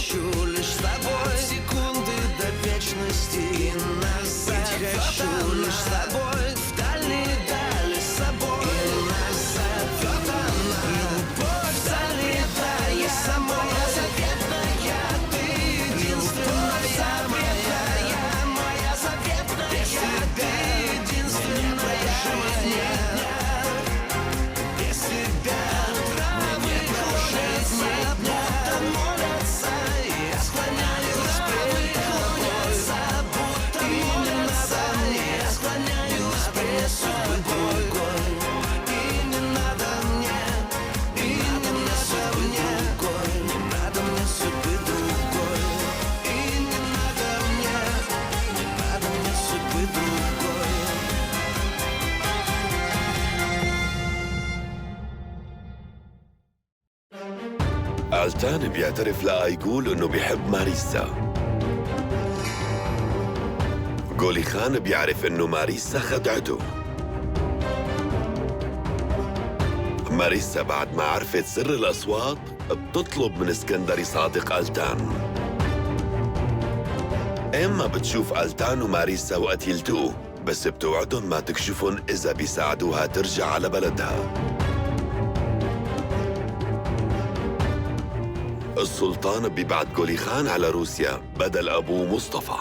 хочу лишь с тобой секунды до вечности. И назад хочу лишь с тобой в дальние дали с собой. И назад вот она, любовь залетая самой. Заветная, ты единственная моя, моя заветная. Без тебя единственная жизнь. Без тебя травы клонятся, будто молятся. Я склоняюсь пред тобой, будто молятся. Я склоняюсь пред тобой. И не надо мне, и не надо мне, не надо мне судьбы другой. И не надо мне, не надо мне судьбы другой. ألتان بيعترف لآيغول إنه بيحب ماريسا. غولي خان بيعرف إنه ماريسا خدعته. ماريسا بعد ما عرفت سر الأصوات بتطلب من اسكندر يصادق ألتان. إما بتشوف ألتان وماريسا وقت يلتقوا، بس بتوعدهم ما تكشفهم إذا بيساعدوها ترجع على بلدها. السلطان بيبعت غولي خان على روسيا بدل أبوه مصطفى.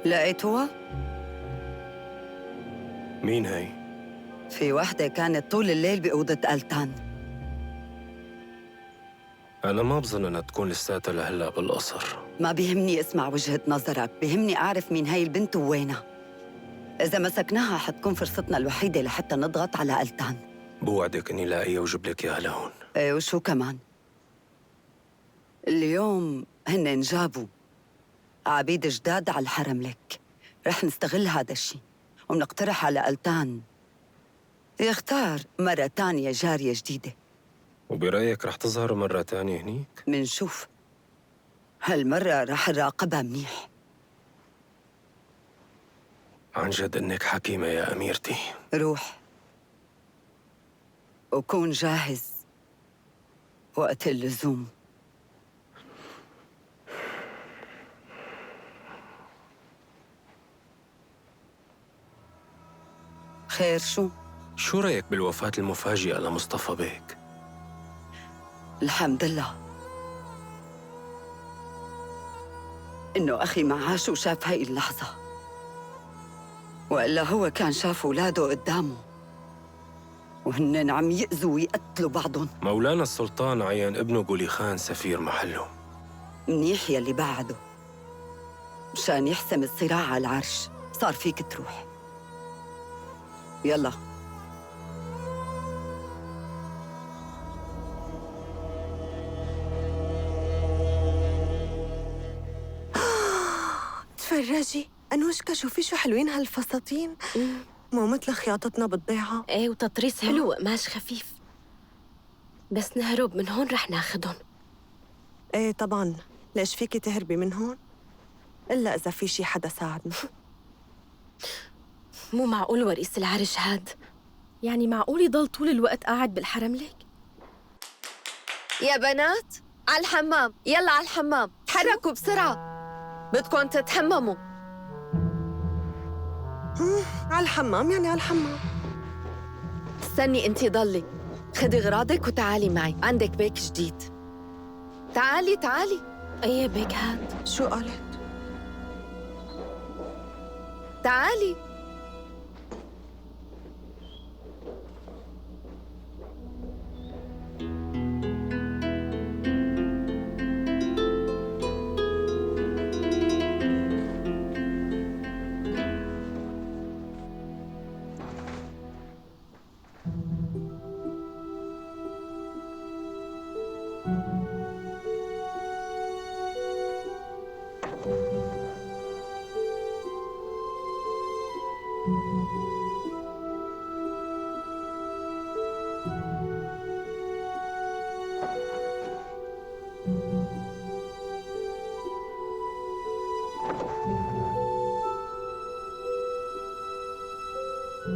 لقيتوها؟ مين هي؟ في وحدة كانت طول الليل بأوضة ألتان. أنا ما بظن إنها تكون لساتها لهلا بالقصر. ما بيهمني اسمع وجهة نظرك، بيهمني أعرف مين هاي البنت ووينها. إذا مسكناها حتكون فرصتنا الوحيدة لحتى نضغط على ألتان. بوعدك إني لاقيها وجيب لك إياها لهون. إيه، وشو كمان؟ اليوم هن انجابوا عبيد جداد على الحرم لك. رح نستغل هذا الشيء ونقترح على ألتان يختار مرة تانية جارية جديدة. وبرأيك رح تظهر مرة تانية هنيك؟ منشوف. هالمرة رح نراقبها منيح. عن جد إنك حكيمة يا أميرتي. روح وكون جاهز وقت اللزوم. خير شو؟ شو رأيك بالوفاة المفاجئة لمصطفى بيك؟ الحمد لله إنه أخي ما عاش وشاف هاي اللحظة، وإلا هو كان شاف أولاده قدامه وهن عم يأذوا ويقتلوا بعضهم. مولانا السلطان عين ابنه غولي خان سفير محله. منيح يلي بعده مشان يحسم الصراع على العرش. صار فيك تروح. يلا. تفرجي أنوشكا، شوفي شو حلوين هالفساتين. مو مثل خياطتنا بالضيعة. ايه، وتطريز حلو وقماش خفيف. بس نهرب من هون رح ناخدهم. ايه طبعاً، ليش فيكي تهربي من هون؟ إلا إذا في شي حدا ساعدنا. مو معقول ورئيس العرش هاد. يعني معقول يضل طول الوقت قاعد بالحرم لك؟ يا بنات على الحمام، يلا على الحمام، تحركوا بسرعة، بدكم تتحمموا. على الحمام يعني على الحمام. استني انتي ضلي، خدي غراضك وتعالي معي، عندك بيك جديد. تعالي تعالي. ايه بيك هاد؟ شو قالت؟ تعالي.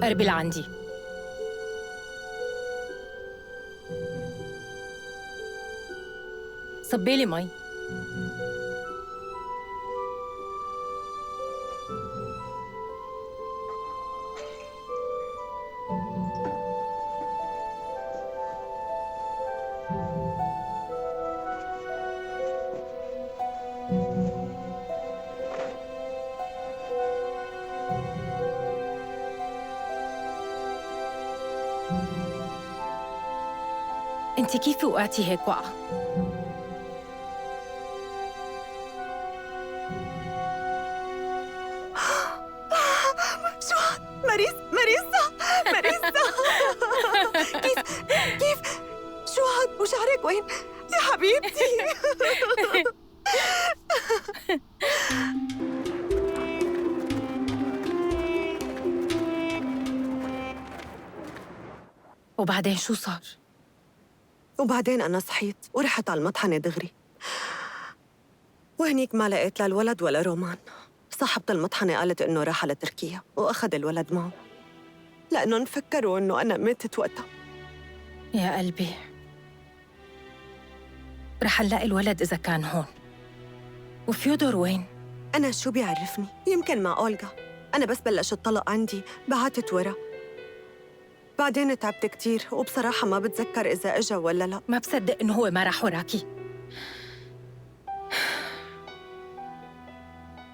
قربي لعندي. صبيلي مي. انت كيف وقعتي هيك وقعة؟ شو هاد؟ ماريسا كيف شو هاد؟ وشعرك وين يا حبيبتي؟ وبعدين شو صار؟ وبعدين أنا صحيت ورحت على المطحنة دغري، وهنيك ما لقيت لا الولد ولا رومان. صاحبة المطحنة قالت إنه راح على تركيا وأخذ الولد معه، لأنهم فكروا إنه أنا ماتت وقتها. يا قلبي، رح نلاقي الولد إذا كان هون. وفيودور وين؟ أنا شو بيعرفني؟ يمكن مع أولغا. أنا بس بلش الطلق عندي بعتت ورا، بعدين تعبت كتير وبصراحة ما بتذكر إذا إجا ولا لا. ما بصدق إنه هو ما راح وراكي.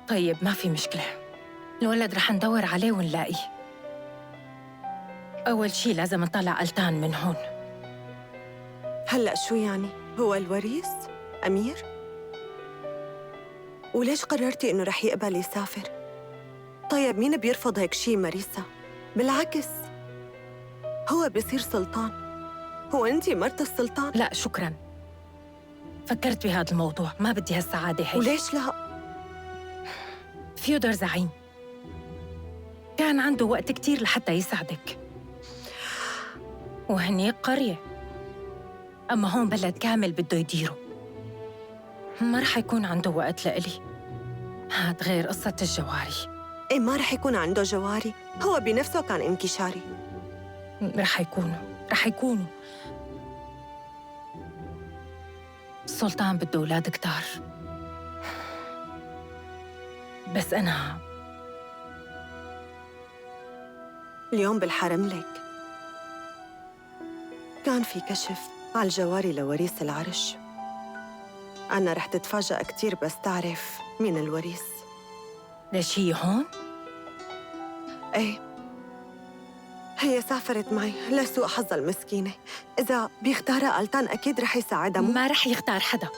طيب ما في مشكلة، الولد رح ندور عليه ونلاقيه. أول شي لازم نطلع ألتان من هون. هلأ شو يعني؟ هو الوريث؟ أمير؟ وليش قررتي إنه رح يقبل يسافر؟ طيب مين بيرفض هيك شي ماريسا؟ بالعكس هو بيصير سلطان. هو أنتي مرت السلطان؟ لا شكراً، فكرت بهذا الموضوع، ما بدي هالسعادة هي. وليش لا؟ فيودور زعيم، كان عنده وقت كتير لحتى يساعدك. وهنيك قرية، أما هون بلد كامل بده يديره، ما رح يكون عنده وقت لإلي. هاد غير قصة الجواري. إيه ما رح يكون عنده جواري، هو بنفسه كان انكشاري. رح يكونوا السلطان بده أولاد كتار، بس أنا اليوم بالحرم لك كان في كشف على الجواري لوريث العرش. أنا رح تتفاجأ كتير بس تعرف مين الوريث. ليش هي هون؟ إيه، هي سافرت معي لسوء حظها المسكينة. إذا بيختارها ألتان أكيد رح يساعدها. ما رح يختار حدا،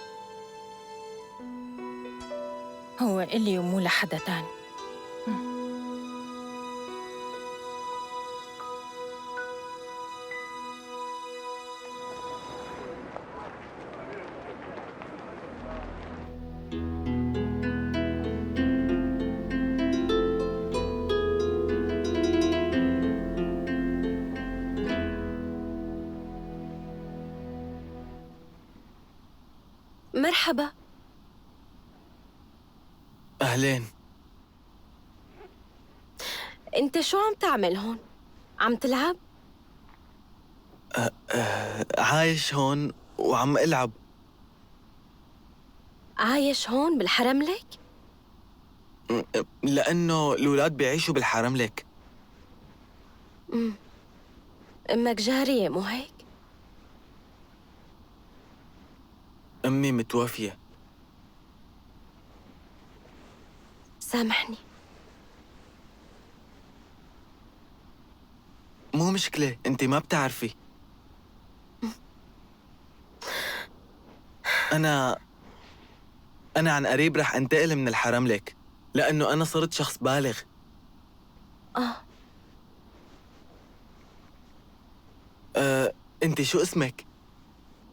هو إلي ومو لحدا تاني. مرحبا. أهلين. انت شو عم تعمل هون؟ عم تلعب؟ عايش هون وعم ألعب. عايش هون بالحرم لك؟ لأنه الأولاد بيعيشوا بالحرم لك. امك جارية مو هيك؟ أمي متوفية. سامحني. مو مشكلة، أنت ما بتعرفي. أنا عن قريب رح أنتقل من الحرم لك، لأنه أنا صرت شخص بالغ. أنت شو اسمك؟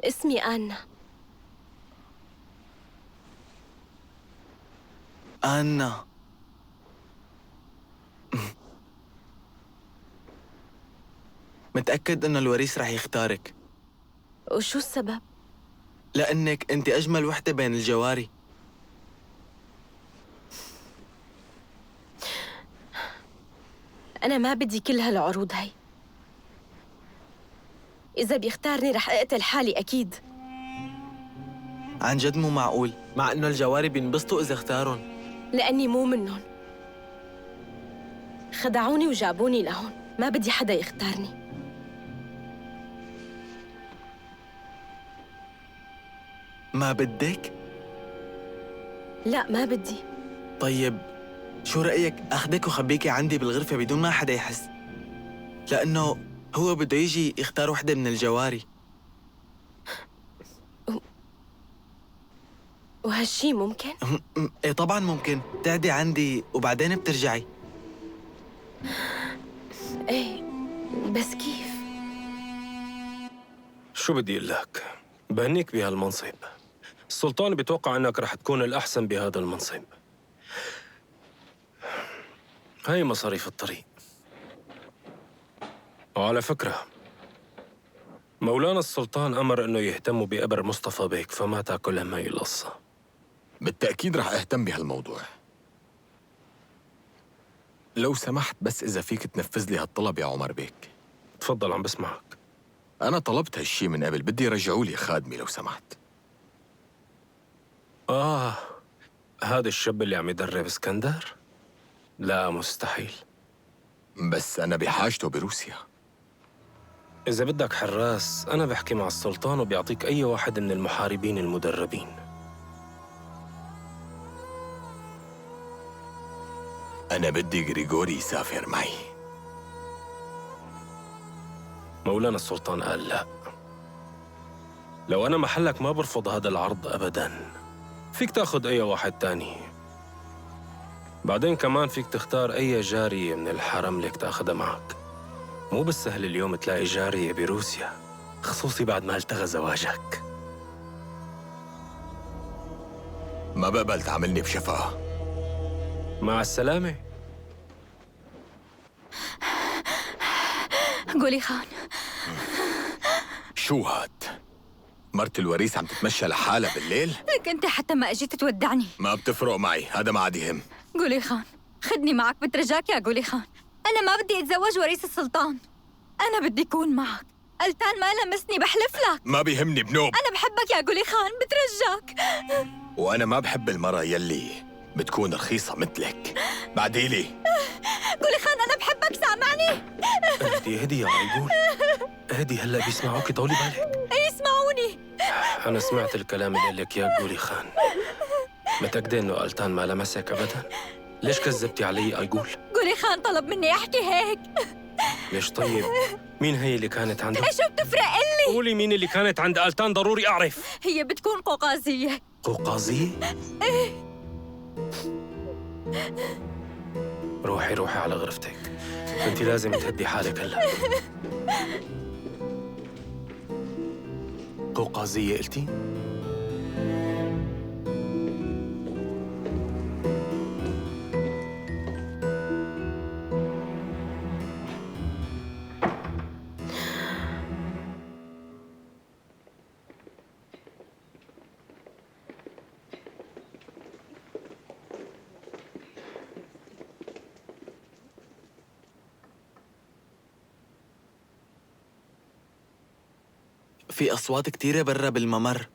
اسمي آنا. آنا. متأكد إنه الوريث رح يختارك. وشو السبب؟ لأنك أنت أجمل وحدة بين الجواري. أنا ما بدي كل هالعروض هاي. إذا بيختارني رح أقتل حالي أكيد. عن جد مو معقول، مع إنه الجواري بينبسطوا إذا اختارن. لأني مو منهم. خدعوني وجابوني لهون، ما بدي حدا يختارني. ما بدك؟ لا ما بدي. طيب شو رأيك أخدك وخبيكي عندي بالغرفة بدون ما حدا يحس؟ لأنه هو بده يجي يختار وحدة من الجواري. وهالشي ممكن؟ إيه طبعاً ممكن، تعدي عندي وبعدين بترجعي. إيه بس كيف؟ شو بدي أقول لك؟ بهنيك بهالمنصب. السلطان بيتوقع أنك رح تكون الأحسن بهذا المنصب. هاي مصاريف الطريق. وعلى فكرة، مولانا السلطان أمر أنه يهتموا بقبر مصطفى بيك، فما تاكل هم هاي القصة. بالتأكيد رح أهتم بهالموضوع. لو سمحت بس إذا فيك تنفذ لي هالطلب يا عمر بيك. تفضل عم بسمعك. أنا طلبت هالشي من قبل، بدي يرجعوا لي خادمي لو سمحت. هذا الشاب اللي عم يدرب اسكندر؟ لا مستحيل. بس أنا بحاجته بروسيا. إذا بدك حراس، أنا بحكي مع السلطان وبيعطيك أي واحد من المحاربين المدربين. أنا بدي غريغوري يسافر معي. مولانا السلطان قال لا. لو أنا محلك ما برفض هذا العرض أبداً. فيك تاخد أي واحد تاني. بعدين كمان فيك تختار أي جارية من الحرم لك تاخدها معك. مو بالسهل اليوم تلاقي جارية بروسيا، خصوصي بعد ما التغى زواجك. ما بقبل تعملني بشفا. مع السلامة. قولي خان. شو هاد؟ مرت الوريث عم تتمشى لحالها بالليل؟ لك أنت حتى ما أجيت تودعني. ما بتفرق معي، هذا ما عاد يهم. قولي خان، خدني معك بترجاك يا قولي خان. أنا ما بدي أتزوج وريث السلطان، أنا بدي أكون معك. ألتان ما لمسني بحلف لك. ما بيهمني بنوب. أنا بحبك يا قولي خان، بترجاك. وأنا ما بحب المرأة يلي بتكون رخيصة مثلك. بعديلي. قولي خان أنا بحبك، سامعني؟ اهدي يا عيقول، اهدي. هلا بيسمعوك، طولي بالك. يسمعوني. أنا سمعت الكلام اللي قالك يا قولي خان. متأكدة إنه ألتان ما لمسك أبداً؟ ليش كذبتي علي أيقول؟ قولي خان طلب مني أحكي هيك. ليش طيب؟ مين هي اللي كانت عنده؟ شو بتفرق إلي؟ قولي مين اللي كانت عند ألتان، ضروري أعرف. هي بتكون قوقازية. قوقازية؟ إيه. روحي على غرفتك. أنت لازم تهدي حالك هلا. قوقازية قلتي؟ في أصوات كتيرة برا بالممر.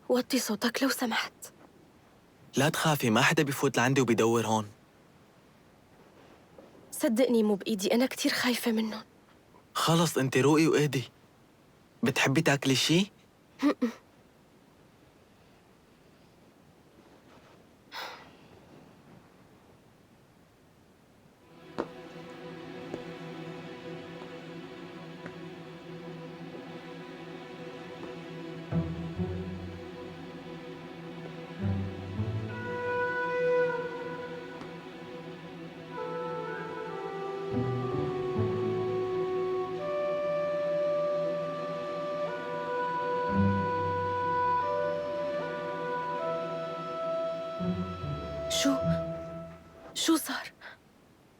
وطي صوتك لو سمحت. لا تخافي، ما حدا بيفوت لعندي وبيدور هون. صدقني مو بإيدي، أنا كتير خايفة منهم. خلص انت روقي واهدي. بتحبي تاكلي شي؟ شو صار؟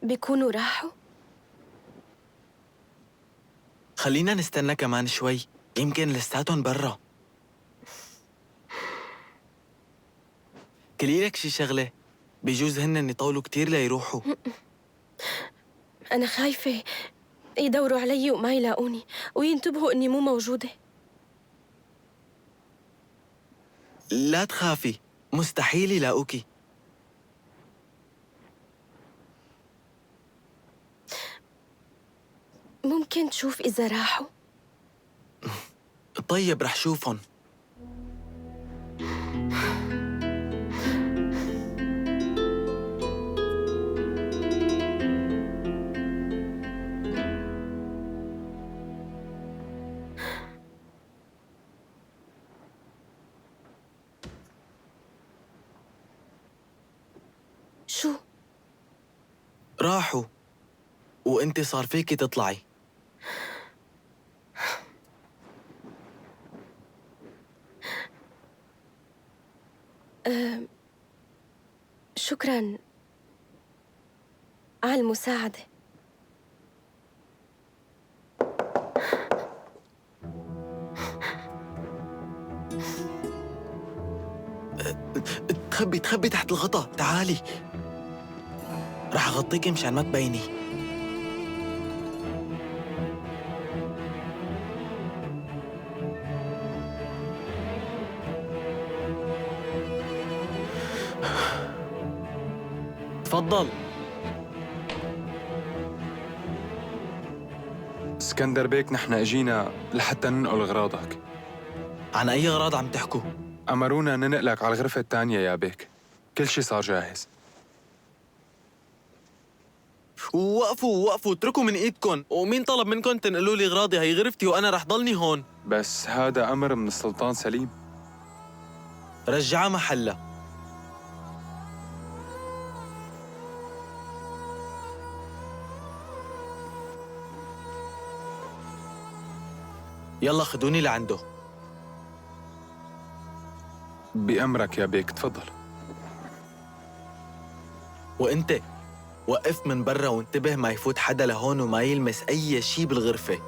بيكونوا راحوا؟ خلينا نستنى كمان شوي، يمكن لساتهم برا. كليلك شي شغلة، بيجوز هن يطولوا كتير ليروحوا. أنا خايفة يدوروا علي وما يلاقوني وينتبهوا إني مو موجودة. لا تخافي، مستحيل يلاقوكي. ممكن تشوف إذا راحوا؟ طيب رح شوفهم. شو؟ راحوا وانت صار فيكي تطلعي. شكراً على المساعدة. تخبي تحت الغطا، تعالي رح أغطيكي مشان ما تبيني. تفضل. اسكندر بيك، نحن اجينا لحتى ننقل اغراضك. عن أي أغراض عم تحكوا؟ أمرونا ننقلك على الغرفة الثانية يا بيك، كل شي صار جاهز. وقفوا اتركوا من ايدكم، ومين طلب منكم تنقلوا لي اغراضي؟ هي غرفتي وانا رح ضلني هون. بس هذا أمر من السلطان سليم. رجعها محلها. يلا خدوني لعنده. بأمرك يا بيك، تفضل. وانت وقف من برا وانتبه ما يفوت حدا لهون وما يلمس أي شي بالغرفة.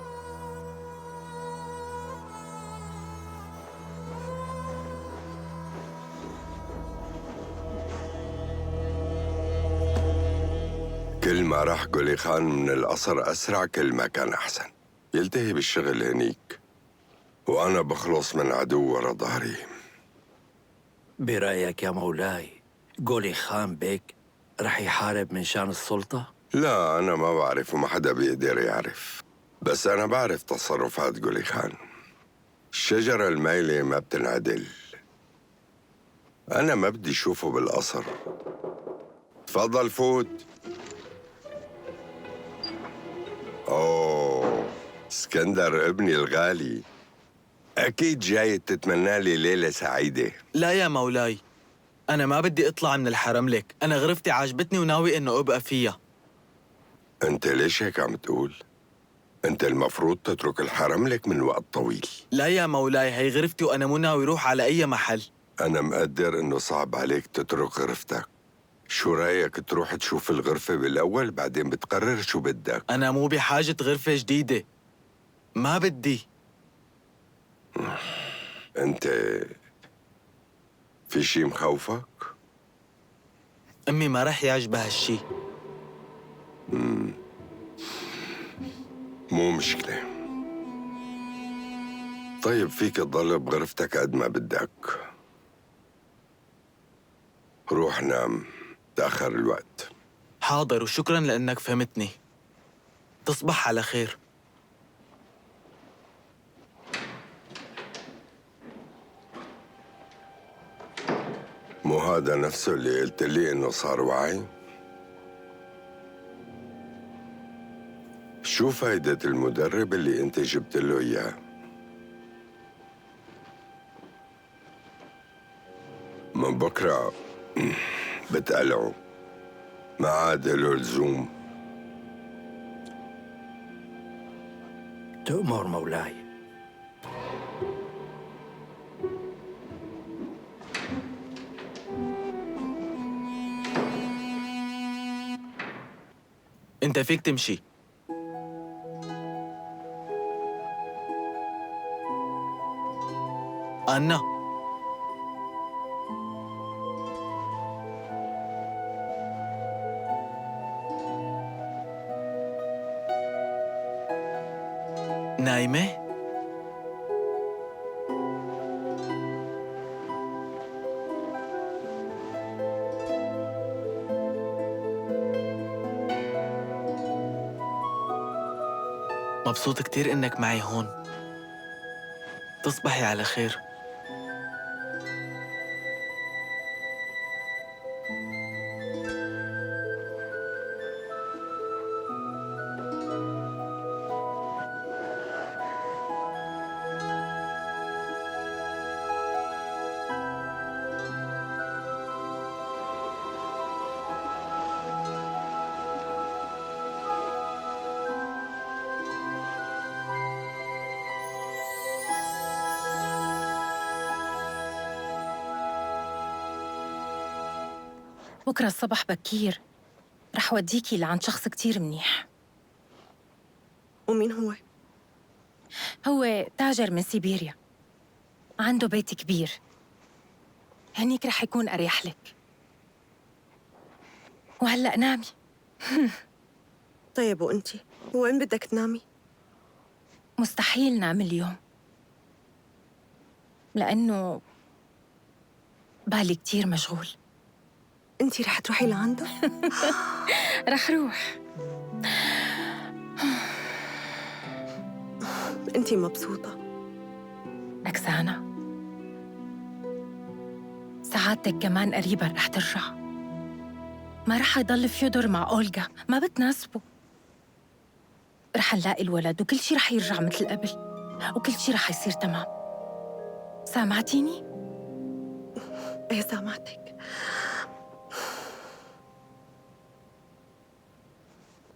كل ما راح قولي خان من القصر أسرع كل ما كان أحسن. يلتهي بالشغل هنيك وأنا بخلص من عدو ورا ظهري. برأيك يا مولاي قولي خان بيك رح يحارب من شان السلطة؟ لا، أنا ما بعرف وما حدا بيقدر يعرف، بس أنا بعرف تصرفات قولي خان. الشجرة المايلة ما بتنعدل. أنا ما بدي أشوفه بالقصر. تفضل فوت. أوه، اسكندر ابني الغالي، أكيد جاي تتمنى لي ليلة سعيدة. لا يا مولاي، أنا ما بدي أطلع من الحرم لك. أنا غرفتي عجبتني وناوي إنه أبقى فيها. أنت ليش هيك عم تقول؟ أنت المفروض تترك الحرم لك من وقت طويل. لا يا مولاي، هي غرفتي وأنا مو ناوي روح على أي محل. أنا مقدر إنه صعب عليك تترك غرفتك. شو رأيك تروح تشوف الغرفة بالأول بعدين بتقرر شو بدك؟ أنا مو بحاجة غرفة جديدة، ما بدي. أنت في شي مخوفك؟ أمي ما رح يعجبها هالشي. مو مشكلة. طيب فيك تضل بغرفتك قد ما بدك. روح نام، تأخر الوقت. حاضر، وشكراً لأنك فهمتني. تصبح على خير. مو هذا نفسه اللي قلت لي إنه صار واعي؟ شو فايدة المدرب اللي أنت جبت له إياه؟ من بكرة بتقلعه، ما عاد له لزوم. تؤمر مولاي. أنت فيك تمشي. أنا نايمة؟ مبسوط كتير إنك معي هون. تصبحي على خير. بكرة الصبح بكير رح وديكي لعند شخص كتير منيح. ومين هو؟ هو تاجر من سيبيريا، عنده بيت كبير، هنيك رح يكون أريح لك. وهلأ نامي. طيب وأنتي؟ وين بدك تنامي؟ مستحيل نام اليوم، لأنه بالي كتير مشغول. أنتي رح تروحي لعنده؟ رح روح. أنتي مبسوطة؟ أكسانا، سعادتك كمان قريبا رح ترجع. ما رح يضل فيودور مع أولغا، ما بتناسبه. رح نلاقي الولد وكل شي رح يرجع مثل قبل، وكل شي رح يصير تمام. سامعتيني؟ إيه سامعتك.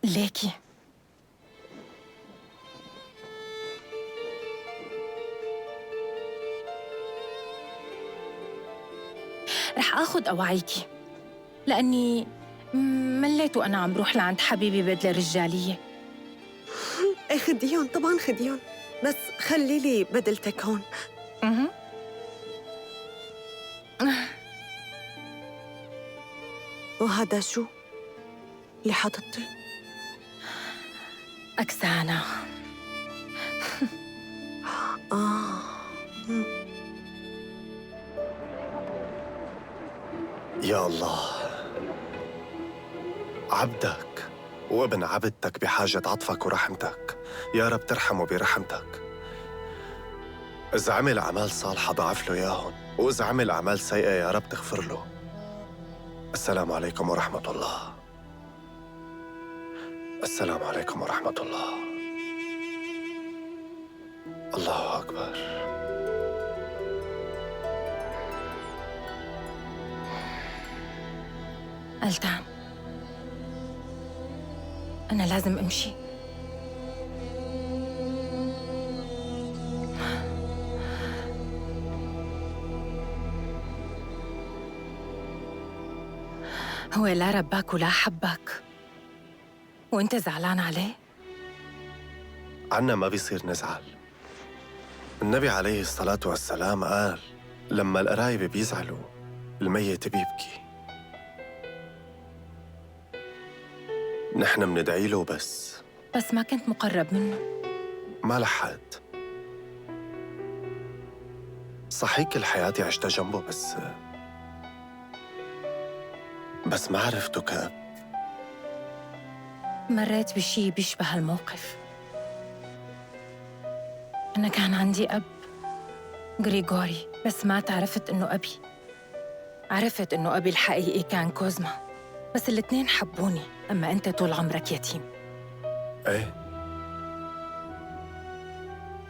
ليكي رح آخد أوعيكي، لأني مليت وأنا عم بروح لعند حبيبي بدلة رجالية. إيه خديهم، طبعاً خديهم، بس خلي لي بدلتك هون. وهذا شو اللي حاططي؟ أكسانا. يا الله، عبدك وابن عبدتك بحاجة عطفك ورحمتك، يا رب ترحمه برحمتك. إذا عمل أعمال صالحة ضاعف له إياهم، وإذا عمل أعمال سيئة يا رب تغفر له. السلام عليكم ورحمة الله. السلام عليكم ورحمة الله. الله أكبر. ألتان، أنا لازم أمشي. هو لا رباك ولا حبك، وأنت زعلان عليه؟ عنا ما بيصير نزعل. النبي عليه الصلاة والسلام قال لما القرايب بيزعلوا الميت بيبكي. نحن مندعي له بس ما كنت مقرب منه. ما لحقت. صحيح كل حياتي عشت جنبه بس ما عرفته كأب. مريت بشي بيشبه الموقف. أنا كان عندي أب غريغوري، بس ما عرفت إنه أبي. عرفت إنه أبي الحقيقي كان كوزما، بس الاتنين حبوني. أما أنت طول عمرك يتيم. إيه،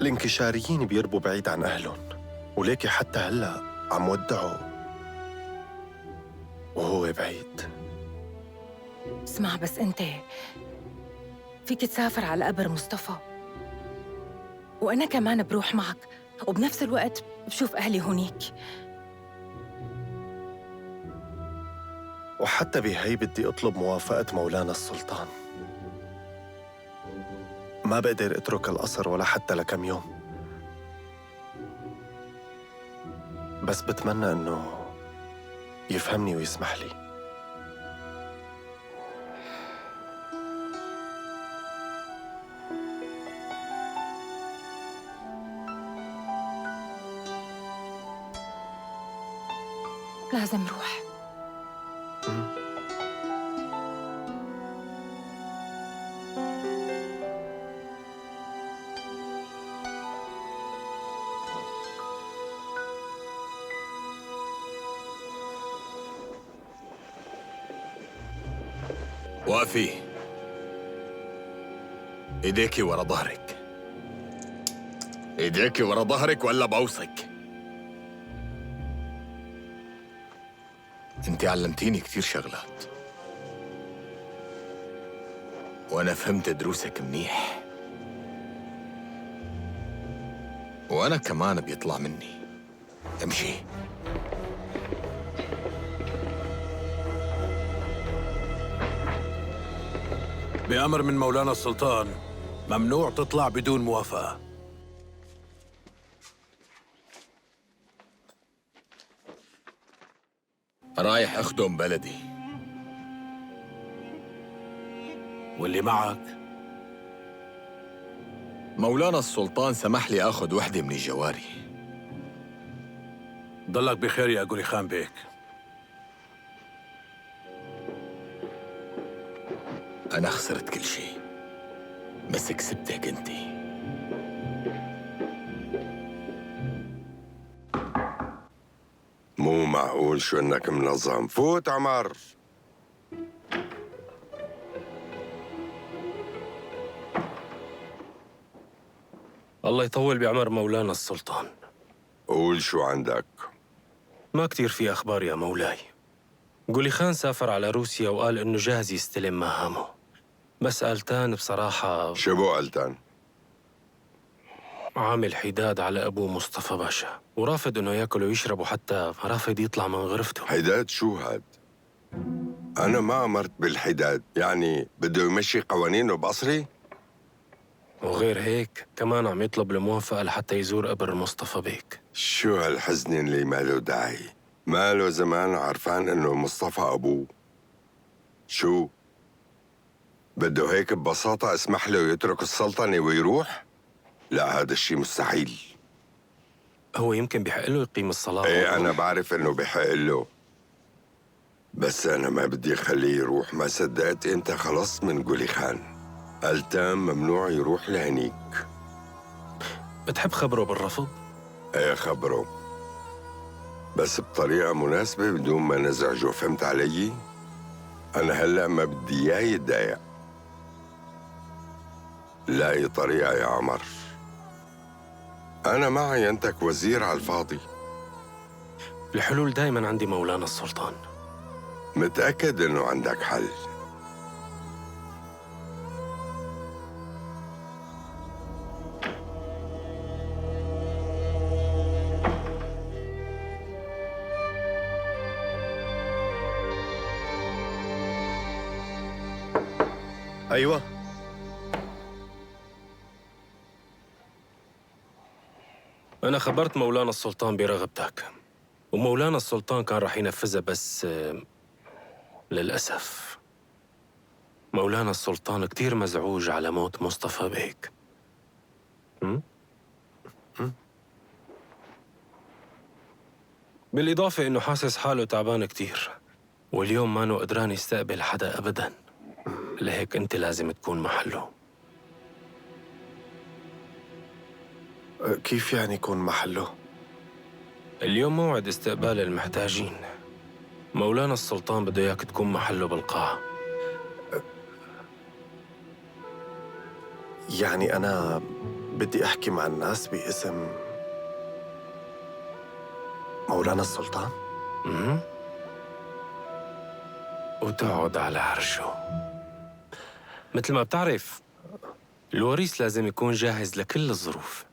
الانكشاريين بيربوا بعيد عن أهلهم، وليكي حتى هلأ عم ودعه وهو بعيد. اسمع بس، أنت فيك تسافر على قبر مصطفى، وأنا كمان بروح معك، وبنفس الوقت بشوف أهلي هونيك. وحتى بهي بدي أطلب موافقة مولانا السلطان. ما بقدر أترك القصر ولا حتى لكم يوم، بس بتمنى إنه يفهمني ويسمح لي. لازم روح. وقفي، ايديكي ورا ظهرك. ايديكي ورا ظهرك ولا بوصك. انت علمتيني كتير شغلات وانا فهمت دروسك منيح، وانا كمان بيطلع مني. امشي. بأمر من مولانا السلطان ممنوع تطلع بدون موافقة. رايح أخدم بلدي. واللي معك؟ مولانا السلطان سمح لي أخذ وحدة من الجواري. ضلك بخير يا قولي خان بيك. أنا خسرت كل شيء بس كسبتك أنتِ. مو معقول شو انك منظم. فوت عمر. الله يطول بعمر مولانا السلطان. قول شو عندك. ما كتير في أخبار يا مولاي. قولي خان سافر على روسيا وقال إنه جاهز يستلم مهامه، بس ألتان بصراحة شبو ألتان؟ عامل حداد على أبوه مصطفى باشا، ورافض إنه ياكل ويشرب، وحتى رافض يطلع من غرفته. حداد شو هاد؟ أنا ما أمرت بالحداد، يعني بده يمشي قوانينه بقصري؟ وغير هيك كمان عم يطلب الموافقة لحتى يزور قبر مصطفى بيك. شو هالحزن اللي ما له داعي؟ ما له زمان عرفان إنه مصطفى أبوه. شو؟ بده هيك ببساطة اسمح له يترك السلطنة ويروح؟ لا، هذا الشيء مستحيل. هو يمكن بحق له يقيم الصلاة. ايه أنا بعرف إنه بحق له، بس أنا ما بدي أخليه يروح. ما صدقت أنت خلصت من قولي خان. ألتان ممنوع يروح لهنيك. بتحب خبره بالرفض؟ ايه خبره، بس بطريقة مناسبة بدون ما نزعجه. فهمت علي؟ أنا هلأ ما بدي إياه يتضايق. لاقي طريقة يا عمر. أنا ما عينتك وزير على الفاضي. الحلول دايما عندي مولانا السلطان. متأكد إنه عندك حل؟ أيوة. أنا خبرت مولانا السلطان برغبتك، ومولانا السلطان كان رح ينفذها، بس للأسف مولانا السلطان كتير مزعوج على موت مصطفى بيك. بالإضافة إنه حاسس حاله تعبان كتير، واليوم مانو قدران يستقبل حدا أبداً، لهيك أنت لازم تكون محله. كيف يعني يكون محله؟ اليوم موعد استقبال المحتاجين. مولانا السلطان بده إياك تكون محله بالقاعة. يعني أنا بدي أحكي مع الناس باسم مولانا السلطان؟ وتقعد على عرشه. مثل ما بتعرف الوريث لازم يكون جاهز لكل الظروف.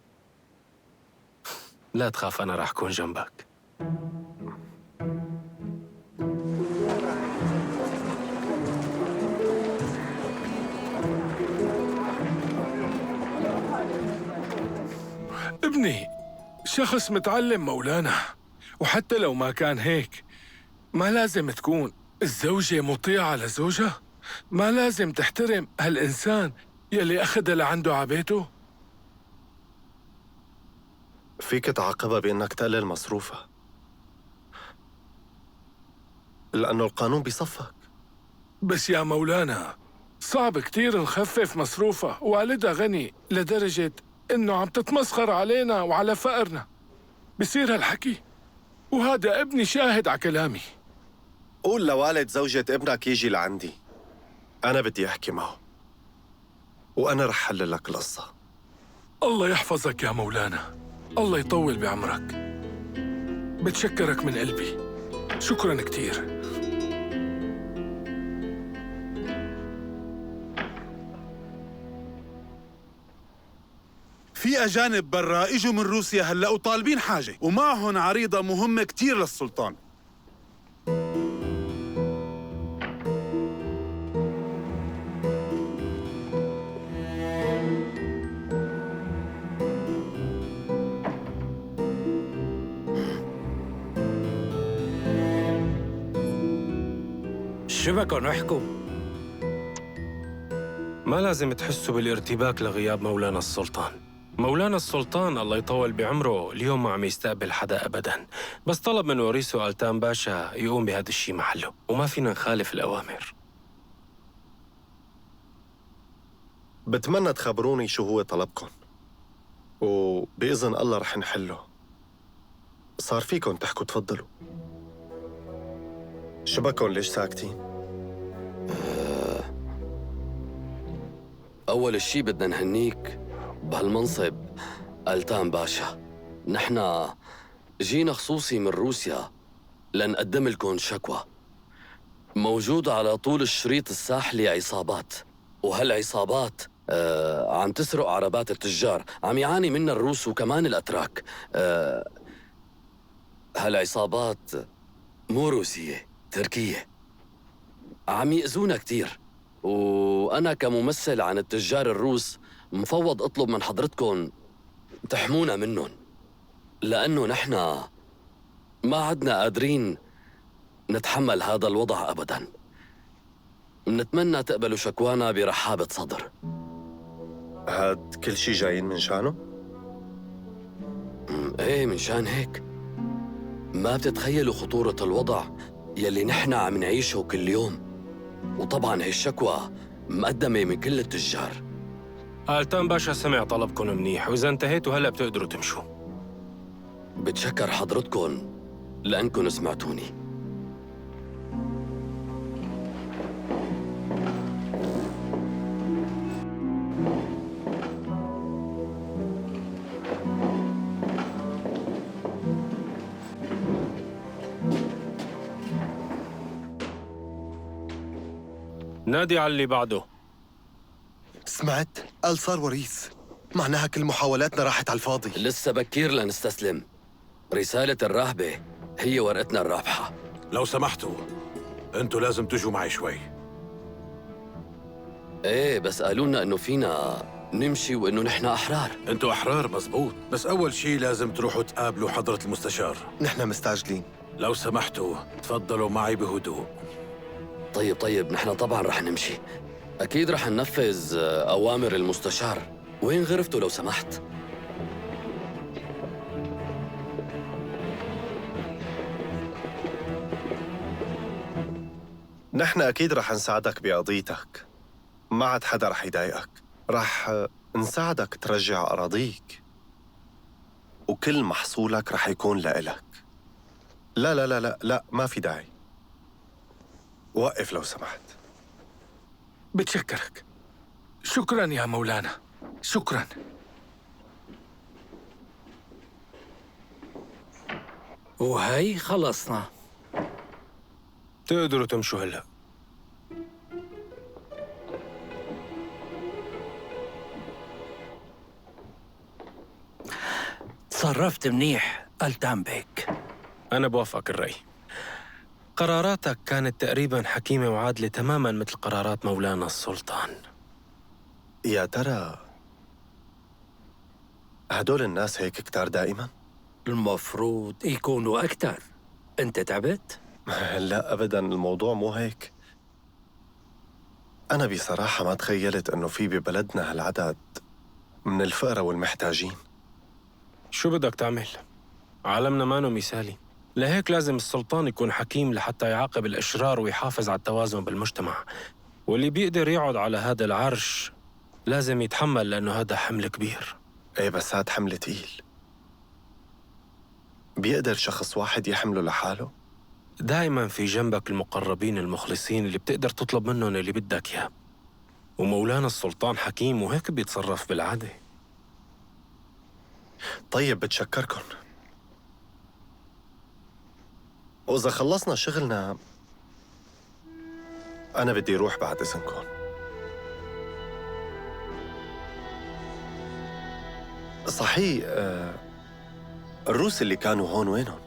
لا تخاف، أنا راح أكون جنبك. ابني شخص متعلم مولانا، وحتى لو ما كان هيك ما لازم تكون الزوجة مطيعة لزوجها؟ ما لازم تحترم هالإنسان يلي أخدها لعنده عبيته؟ فيك تعاقبها بأنك تقلل مصروفها. لأنه القانون بيصفك. بس يا مولانا صعب كتير نخفف مصروفها، والدها غني لدرجة إنه عم تتمسخر علينا وعلى فقرنا. بصير هالحكي، وهذا ابني شاهد على كلامي. قول لوالد زوجة ابنك يجي لعندي، أنا بدي أحكي معه وأنا رح حل لك القصة. الله يحفظك يا مولانا، الله يطول بعمرك. بتشكرك من قلبي، شكراً كتير. في أجانب برا إجوا من روسيا هلأ وطالبين حاجة، ومعهم عريضة مهمة كتير للسلطان. شو بكن احكوا؟ ما لازم تحسوا بالارتباك لغياب مولانا السلطان. مولانا السلطان الله يطول بعمره اليوم ما عم يستقبل حدا أبداً، بس طلب من وريثه ألتان باشا يقوم بهذا الشيء محله، وما فينا نخالف الأوامر. بتمنى تخبروني شو هو طلبكم، وبإذن الله رح نحله. صار فيكم تحكوا، تفضلوا. شو بكن ليش ساكتين؟ أول شي بدنا نهنيك بهالمنصب ألتان باشا. نحن جينا خصوصي من روسيا لنقدم لكم شكوى. موجود على طول الشريط الساحلي عصابات، وهالعصابات عم تسرق عربات التجار، عم يعاني منها الروس وكمان الأتراك. هالعصابات مو روسية، تركية، عم يأذونا كتير، وأنا كممثل عن التجار الروس مفوض أطلب من حضرتكم تحمونا منهم، لأنه نحن ما عدنا قادرين نتحمل هذا الوضع أبداً. نتمنى تقبلوا شكوانا برحابة صدر. هاد كل شي جايين من شانه؟ ايه، من شان هيك. ما بتتخيلوا خطورة الوضع يلي نحن عم نعيشه كل يوم. وطبعاً هي الشكوى مقدمة من كل التجار. ألتان باشا سمع طلبكم منيح، وإذا انتهيتوا هلأ بتقدروا تمشوا. بتشكر حضرتكم لأنكم سمعتوني. نادي على اللي بعده. سمعت؟ قال صار وريث، معناها كل محاولاتنا راحت على الفاضي. لسه بكير لنستسلم. رسالة الراهبة هي ورقتنا الرابحة. لو سمحتوا، انتوا لازم تجوا معي شوي. ايه، بس قالوا لنا انه فينا نمشي وانه نحن احرار. انتوا احرار مزبوط، بس اول شيء لازم تروحوا تقابلوا حضرة المستشار. نحن مستعجلين. لو سمحتوا تفضلوا معي بهدوء. طيب، نحن طبعا رح نمشي. اكيد رح ننفذ اوامر المستشار. وين غرفته لو سمحت؟ نحن أكيد رح نساعدك بقضيتك، ما عاد حدا رح يضايقك. رح نساعدك ترجع أراضيك، وكل محصولك رح يكون لإلك. لا لا لا لا لا، ما في داعي. وقف لو سمحت. بتشكرك، شكراً يا مولانا، شكراً. وهي خلصنا، تقدروا تمشوا هلأ. تصرفت منيح ألتان بيك. أنا بوافقك الرأي. قراراتك كانت تقريباً حكيمة وعادلة تماماً مثل قرارات مولانا السلطان. يا ترى هدول الناس هيك كتار دائما؟ المفروض يكونوا أكتر. أنت تعبت؟ لا أبداً، الموضوع مو هيك. أنا بصراحة ما تخيلت إنه في ببلدنا هالعدد من الفقراء والمحتاجين. شو بدك تعمل؟ عالمنا مانو مثالي. لهيك لازم السلطان يكون حكيم لحتى يعاقب الأشرار ويحافظ على التوازن بالمجتمع. واللي بيقدر يقعد على هذا العرش لازم يتحمل، لأنه هذا حمل كبير. ايه بس هاد حمل تقيل. بيقدر شخص واحد يحمله لحاله؟ دائما في جنبك المقربين المخلصين اللي بتقدر تطلب منهم اللي بدك اياه. ومولانا السلطان حكيم وهيك بيتصرف بالعادة. طيب بتشكركن. وإذا خلصنا شغلنا أنا بدي روح بعد إذنكم. صحيح الروس اللي كانوا هون وينهم؟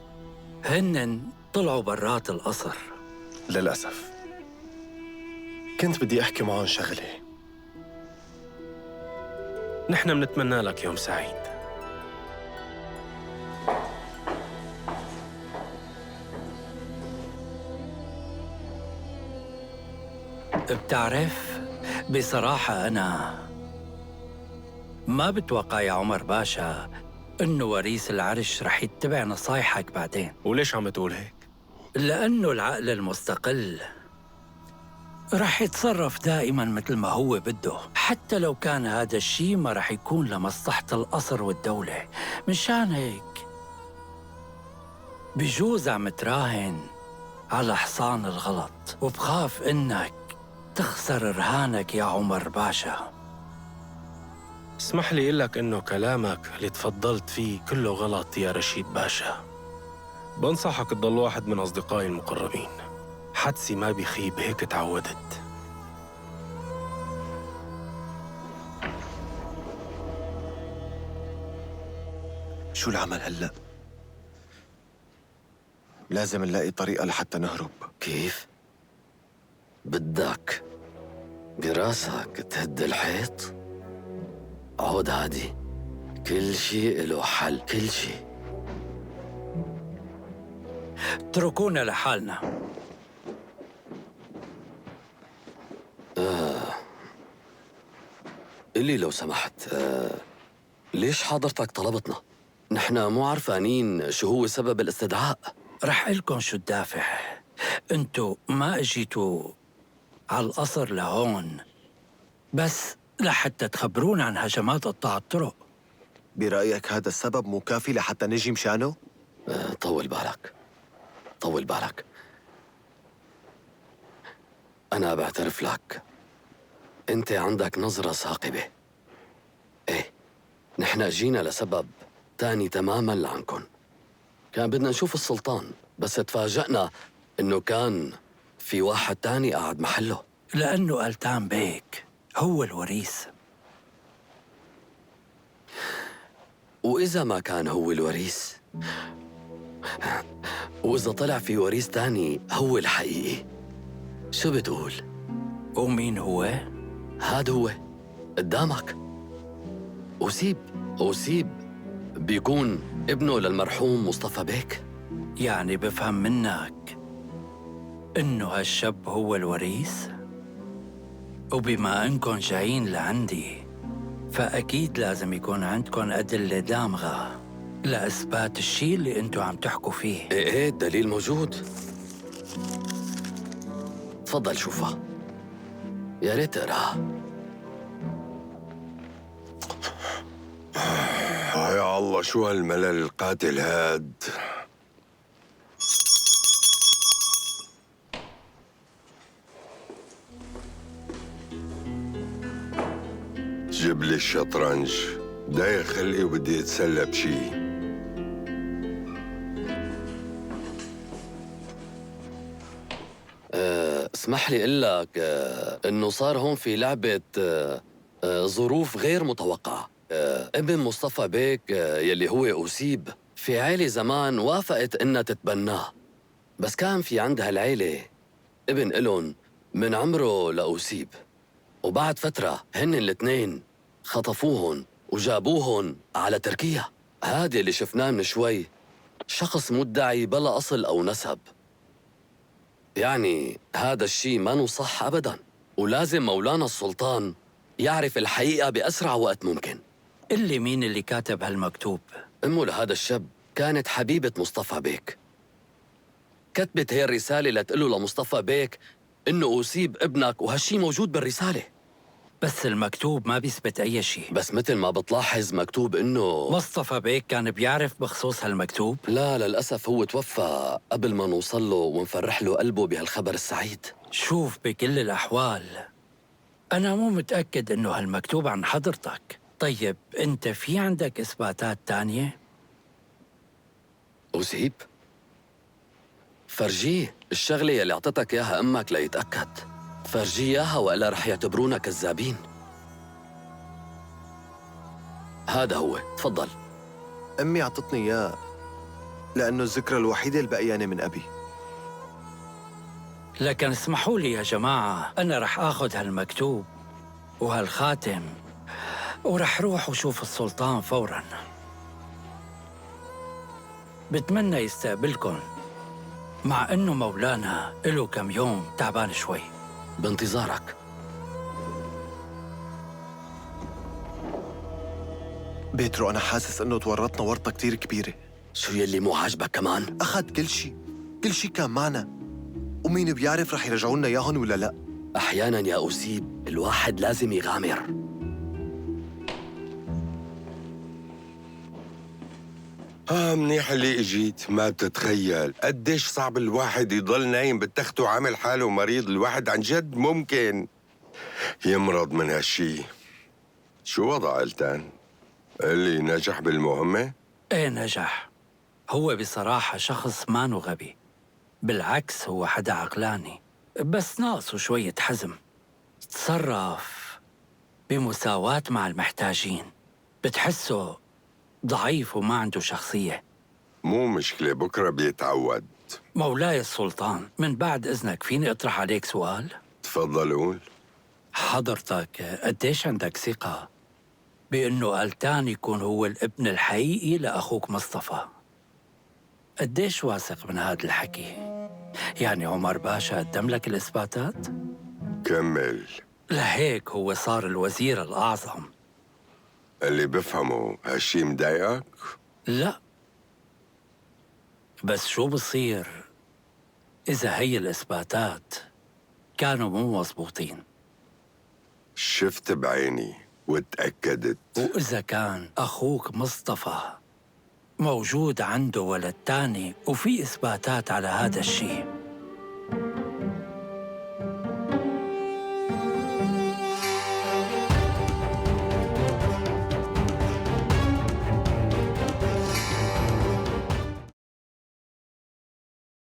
هنن طلعوا برات القصر. للأسف كنت بدي أحكي معهم شغلة. نحن بنتمنى لك يوم سعيد. بتعرف، بصراحة أنا ما بتوقع يا عمر باشا إنه وريث العرش رح يتبع نصايحك بعدين. وليش عم تقول هيك؟ لأنه العقل المستقل رح يتصرف دائما مثل ما هو بده، حتى لو كان هذا الشيء ما رح يكون لمصلحة القصر والدولة. مشان هيك بجوز عم تراهن على حصان الغلط، وبخاف إنك تخسر رهانك يا عمر باشا. اسمح لي اقول لك انه كلامك اللي تفضلت فيه كله غلط يا رشيد باشا. بنصحك تضل واحد من اصدقائي المقربين. حدسي ما بيخيب، هيك تعودت. شو العمل هلأ؟ لازم نلاقي طريقة لحتى نهرب. كيف؟ بدك براسك تهد الحيط؟ عود عادي، كل شيء له حل، كل شيء. اتركونا لحالنا. قلي لو سمحت، ليش حضرتك طلبتنا؟ نحن مو عرفانين شو هو سبب الاستدعاء. رح قلكن شو الدافع. انتو ما اجيتوا على القصر لهون بس لحتى تخبرونا عن هجمات قطاع الطرق. برأيك هذا السبب مو كافي لحتى نجي مشانه؟ طول بالك، طول بالك. أنا بعترف لك، أنت عندك نظرة ثاقبة. إيه، نحن جينا لسبب تاني تماماً لعنكن. كان بدنا نشوف السلطان، بس تفاجأنا إنه كان في واحد تاني قاعد محله. لأنه ألتان بيك هو الوريث. وإذا ما كان هو الوريث، وإذا طلع في وريث تاني هو الحقيقي، شو بتقول؟ ومين هو؟ هاد هو قدامك، أوسيب بيكون ابنه للمرحوم مصطفى بيك. يعني بفهم منك إنه هالشاب هو الوريث؟ وبما إنكم جايين لعندي فأكيد لازم يكون عندكم أدلة دامغة لإثبات الشيء اللي أنتوا عم تحكوا فيه. إيه الدليل موجود. تفضل شوفها، يا ريت تقراها. يا الله شو هالملل القاتل هاد. جيب لي الشطرنج، دايق خلقي وبدي اتسلى بشي. اسمح لي اقول لك انه صار هون في لعبة ظروف غير متوقعة. ابن مصطفى بيك يلي هو أوسيب، في عيلة زمان وافقت إنها تتبناه، بس كان في عندها العيلة ابن إلون من عمره لأوسيب، وبعد فترة هن الاثنين خطفوهن وجابوهن على تركيا. هذا اللي شفناه من شوي شخص مدعي بلا أصل أو نسب. يعني هذا الشيء ما صح أبداً، ولازم مولانا السلطان يعرف الحقيقة بأسرع وقت ممكن. اللي مين اللي كاتب هالمكتوب؟ أمه لهذا الشاب كانت حبيبة مصطفى بيك، كتبت هي الرسالة لتقله لمصطفى بيك إنه أصيب ابنك، وهالشي موجود بالرسالة. بس المكتوب ما بيثبت أي شيء. بس مثل ما بتلاحظ مكتوب إنه مصطفى بيك كان بيعرف بخصوص هالمكتوب؟ لا، للأسف هو توفى قبل ما نوصل له ونفرح له قلبه بهالخبر السعيد. شوف، بكل الأحوال أنا مو متأكد إنه هالمكتوب عن حضرتك. طيب أنت في عندك إثباتات تانية؟ أصيب؟ فرجيه الشغلة يلي أعطتك إياها أمك ليتأكد. فرجيه إياها وإلا رح يعتبرونا كذابين. هذا هو، تفضل. أمي أعطتني إياه لأنه الذكرى الوحيدة البقيانة من أبي. لكن اسمحوا لي يا جماعة، أنا رح آخذ هالمكتوب وهالخاتم ورح روح وشوف السلطان فوراً. بتمنى يستقبلكن، مع إنه مولانا إله كم يوم تعبان شوي. بانتظارك. بيترو، أنا حاسس إنه تورطنا ورطة كتير كبيرة. شو يلي مو عاجبك كمان؟ أخذ كل شيء، كل شيء كان معنا، ومين بيعرف رح يرجعوا لنا إياهم ولا لا. أحياناً يا أصيب الواحد لازم يغامر. منيح اللي اجيت. ما بتتخيل قديش صعب الواحد يضل نايم بالتخت وعامل حاله مريض. الواحد عن جد ممكن يمرض من هالشي. شو وضع ألتان؟ اللي نجح بالمهمة؟ إيه نجح. هو بصراحة شخص مانو غبي، بالعكس هو حدا عقلاني، بس ناقصه شوية حزم. تصرف بمساواة مع المحتاجين. بتحسه ضعيف وما عنده شخصية. مو مشكلة، بكرة بيتعود. مولاي السلطان، من بعد إذنك فيني أطرح عليك سؤال؟ تفضل قول. حضرتك قديش عندك ثقة بأنه ألتان يكون هو الابن الحقيقي لأخوك مصطفى؟ قديش واثق من هذا الحكي؟ يعني عمر باشا قدم لك الإثباتات؟ كمل. لهيك هو صار الوزير الأعظم. اللي بفهمه هالشي مضايقك؟ لا، بس شو بصير إذا هي الإثباتات كانوا مو مظبوطين؟ شفت بعيني وتأكدت. وإذا كان أخوك مصطفى موجود عنده ولد تاني وفي إثباتات على هذا الشيء،